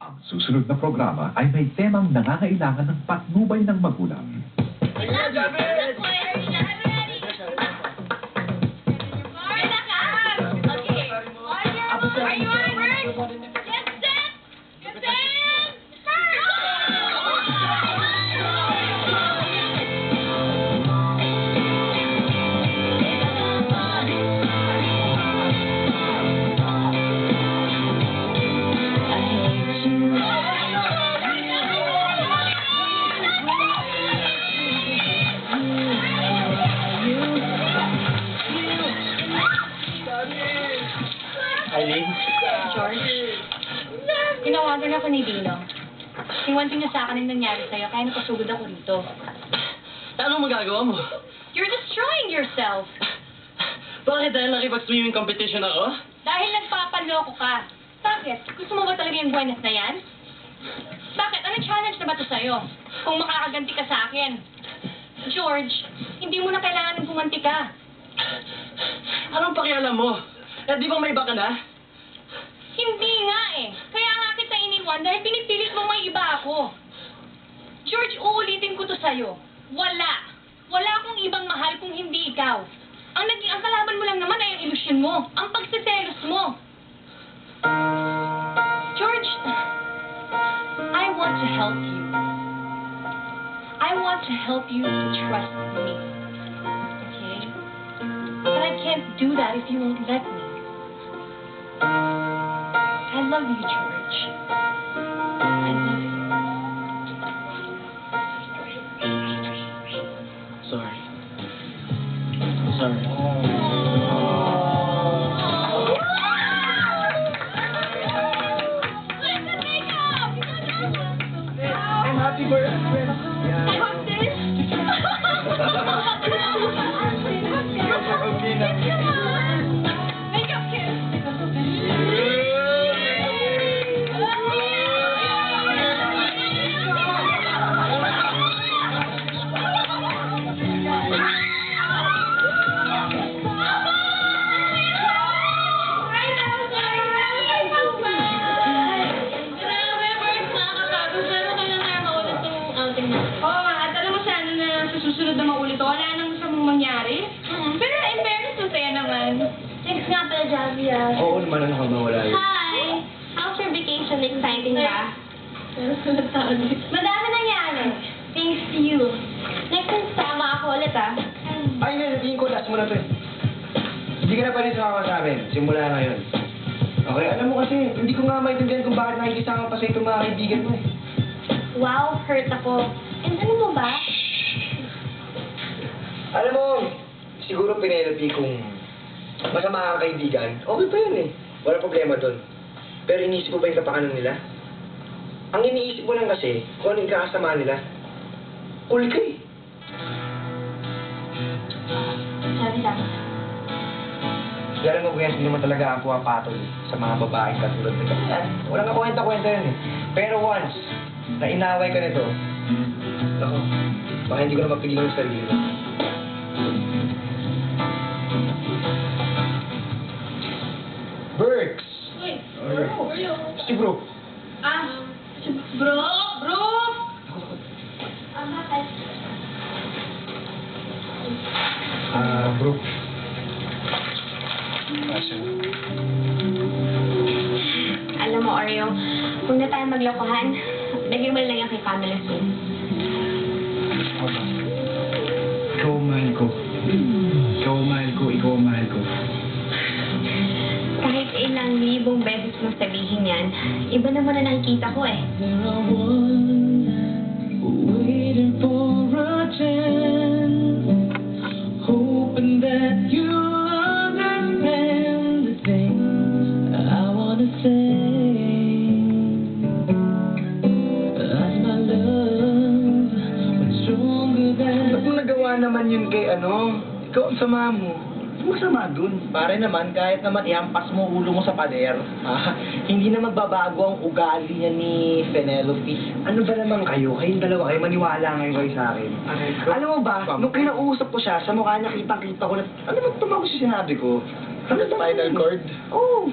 Ang susunod na programa ay may temang nangangailangan ng patnubay ng magulang. Eileen? George, tinawagan ako ni Dino. Iwanting niya sa akin ang nangyari sa'yo, kaya napasugod ako rito. Anong magagawa mo? You're destroying yourself. Bakit dahil nakipag-swimming competition ako? Dahil nagpapaloko ka. Bakit? Gusto mo ba talaga yung buenas na yan? Bakit? Ano challenge na ba ito sa'yo? Kung makakaganti ka sa akin. George, hindi mo na kailangan ng gumanti ka. Anong pakialam mo? Eh, di ba may iba ka na? Hindi nga eh. Kaya nga kita iniwan dahil pinipilit mo may iba ako. George, uulitin ko to sa'yo. Wala. Wala akong ibang mahal kung hindi ikaw. Ang kalaban mo lang naman ay ang ilusyon mo. Ang pagsiselos mo. George, I want to help you. I want to help you to trust me. Okay? But I can't do that if you won't let me. I love you, George. I love you. Sorry. Sorry. I'm happy for your friends. I hope this. Makeup kiss. Oo nga, at alam mo sana na sa susunod na maulit to, wala nang masamang mangyari. Pero in fairness, masaya naman. Thanks nga pala, Javi, ah. Oo naman, ano ka ba wala yun? Hi! How's your vacation? Exciting ba? Madami nangyari. Thanks to you. Next time, sama ako ulit, ah. Ay, hindi, sabihin ko, last mo na to eh. Hindi ka na pwede sumama sa amin, simula ngayon. Okay, alam mo kasi, hindi ko nga maintindihan kung bakit nakikisama pa sa itong mga kaibigan mo eh. Wow, hurt ako. And ano mo ba? Alam mo, siguro Penelope kung masama kang kaibigan, okay pa yun eh. Wala problema doon. Pero iniisip mo ba yung kapakanan nila? Ang iniisip mo lang kasi, kung ano yung kakasama nila. Cool ka eh. Sabi lang. Alam mo, Gwen, hindi naman talaga ako apatol sa mga babaeng katulad nito. Walang kakwenta-kwenta yun eh. Pero once na inaway ka nito, ako, baka hindi ko na mapigilan yung sarili mo. Berks! Uy, bro. Si Bro. Ah, bro, bro! Bakit? Bro. Alam mo, Oreo, kung na tayo maglokohan, bigyan mo lang yan kay Camila soon. Ikaw ang mahal ko. Ikaw ang mahal ko. Ikaw ang mahal ko. Kahit ilang libong beses mo sabihin yan, iba naman na nakikita ko eh. Waiting for a chance, hoping that you understand the things I wanna say. As my love went stronger than. Ba't mo nagawa naman yun kay ano? Ikaw ang sama mo. Masama dun. Pare naman, kahit naman ihampas mo ulo mo sa pader, hindi na magbabago ang ugali niya ni Penelope. Ano ba naman kayo? Kayong dalawa kayo, maniwala ngayon kayo sa akin. Alam mo ba, nung kinausap ko siya, sa mukha niya kitang-kita ko na, ano ba tumago sa sinabi ko? Spinal cord? Oo.